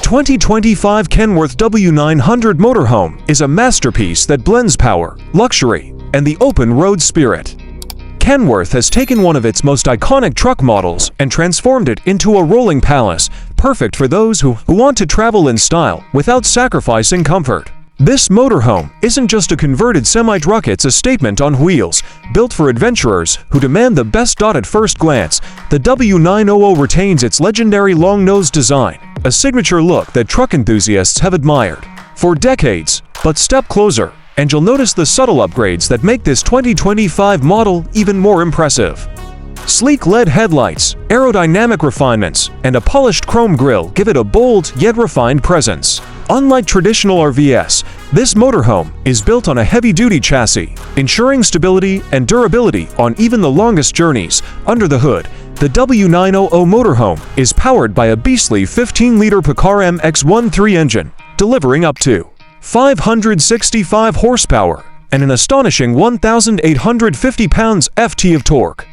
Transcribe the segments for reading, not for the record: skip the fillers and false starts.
2025 Kenworth W900 Motorhome is a masterpiece that blends power, luxury, and the open road spirit. Kenworth has taken one of its most iconic truck models and transformed it into a rolling palace, perfect for those who want to travel in style without sacrificing comfort. This motorhome isn't just a converted semi-truck, it's a statement on wheels, built for adventurers who demand the best. At first glance, the W900 retains its legendary long-nosed design, a signature look that truck enthusiasts have admired for decades. But step closer, and you'll notice the subtle upgrades that make this 2025 model even more impressive. Sleek LED headlights, aerodynamic refinements, and a polished chrome grille give it a bold yet refined presence. Unlike traditional RVs, this motorhome is built on a heavy-duty chassis, ensuring stability and durability on even the longest journeys. Under the hood, the W900 motorhome is powered by a beastly 15-liter Paccar MX-13 engine, delivering up to 565 horsepower and an astonishing 1,850 pounds-ft of torque.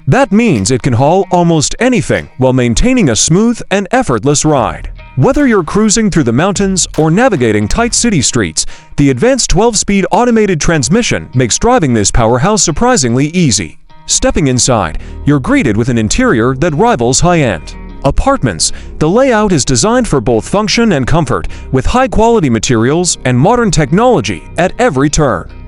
That means it can haul almost anything while maintaining a smooth and effortless ride. Whether you're cruising through the mountains or navigating tight city streets, the advanced 12-speed automated transmission makes driving this powerhouse surprisingly easy. Stepping inside, you're greeted with an interior that rivals high-end apartments. The layout is designed for both function and comfort, with high-quality materials and modern technology at every turn.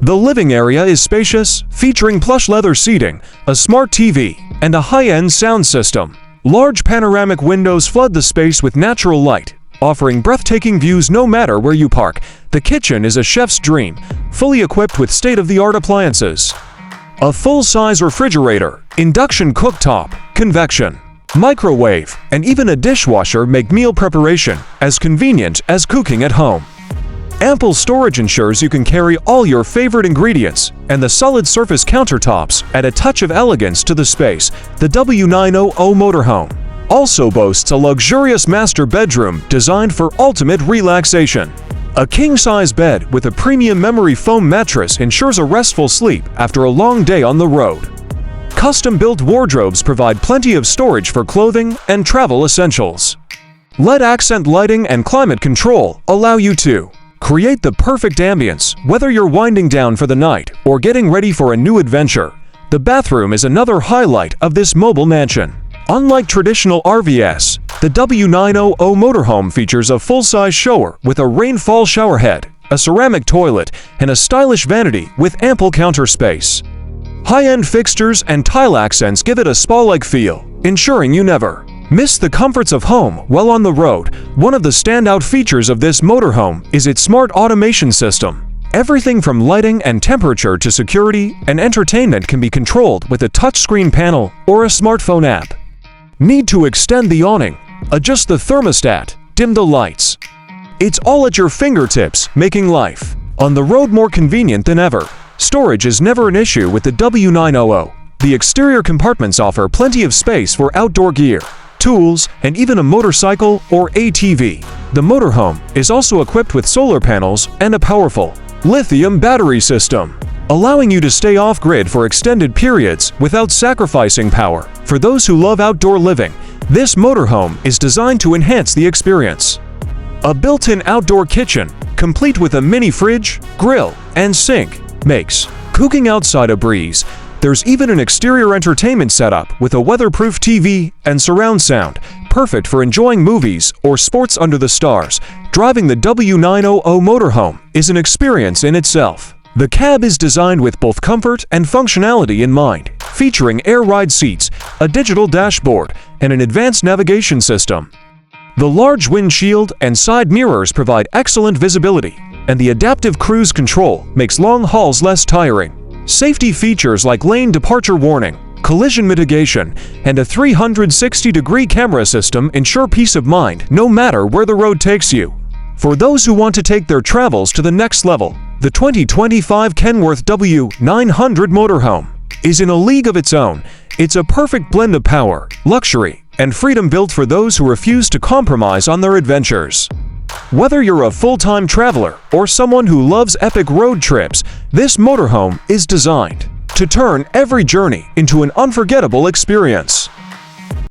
The living area is spacious, featuring plush leather seating, a smart TV, and a high-end sound system. Large panoramic windows flood the space with natural light, offering breathtaking views no matter where you park. The kitchen is a chef's dream, fully equipped with state-of-the-art appliances. A full-size refrigerator, induction cooktop, convection microwave, and even a dishwasher make meal preparation as convenient as cooking at home. Ample storage ensures you can carry all your favorite ingredients, and the solid surface countertops add a touch of elegance to the space. The W900 motorhome also boasts a luxurious master bedroom designed for ultimate relaxation. A king-size bed with a premium memory foam mattress ensures a restful sleep after a long day on the road. Custom-built wardrobes provide plenty of storage for clothing and travel essentials. LED accent lighting and climate control allow you to create the perfect ambience, whether you're winding down for the night or getting ready for a new adventure. The bathroom is another highlight of this mobile mansion. Unlike traditional RVs, the W900 motorhome features a full-size shower with a rainfall showerhead, a ceramic toilet, and a stylish vanity with ample counter space. High-end fixtures and tile accents give it a spa-like feel, ensuring you never miss the comforts of home while on the road. One of the standout features of this motorhome is its smart automation system. Everything from lighting and temperature to security and entertainment can be controlled with a touchscreen panel or a smartphone app. Need to extend the awning? Adjust the thermostat, dim the lights. It's all at your fingertips, making life on the road more convenient than ever. Storage is never an issue with the W900. The exterior compartments offer plenty of space for outdoor gear, tools, and even a motorcycle or ATV. The motorhome is also equipped with solar panels and a powerful lithium battery system, allowing you to stay off-grid for extended periods without sacrificing power. For those who love outdoor living, this motorhome is designed to enhance the experience. A built-in outdoor kitchen, complete with a mini fridge, grill, and sink, makes cooking outside a breeze. There's even an exterior entertainment setup with a weatherproof TV and surround sound, perfect for enjoying movies or sports under the stars. Driving the W900 motorhome is an experience in itself. The cab is designed with both comfort and functionality in mind, featuring air ride seats, a digital dashboard, and an advanced navigation system. The large windshield and side mirrors provide excellent visibility, and the adaptive cruise control makes long hauls less tiring. Safety features like lane departure warning, collision mitigation, and a 360-degree camera system ensure peace of mind no matter where the road takes you. For those who want to take their travels to the next level, the 2025 Kenworth W900 Motorhome is in a league of its own. It's a perfect blend of power, luxury, and freedom, built for those who refuse to compromise on their adventures. Whether you're a full-time traveler or someone who loves epic road trips, this motorhome is designed to turn every journey into an unforgettable experience.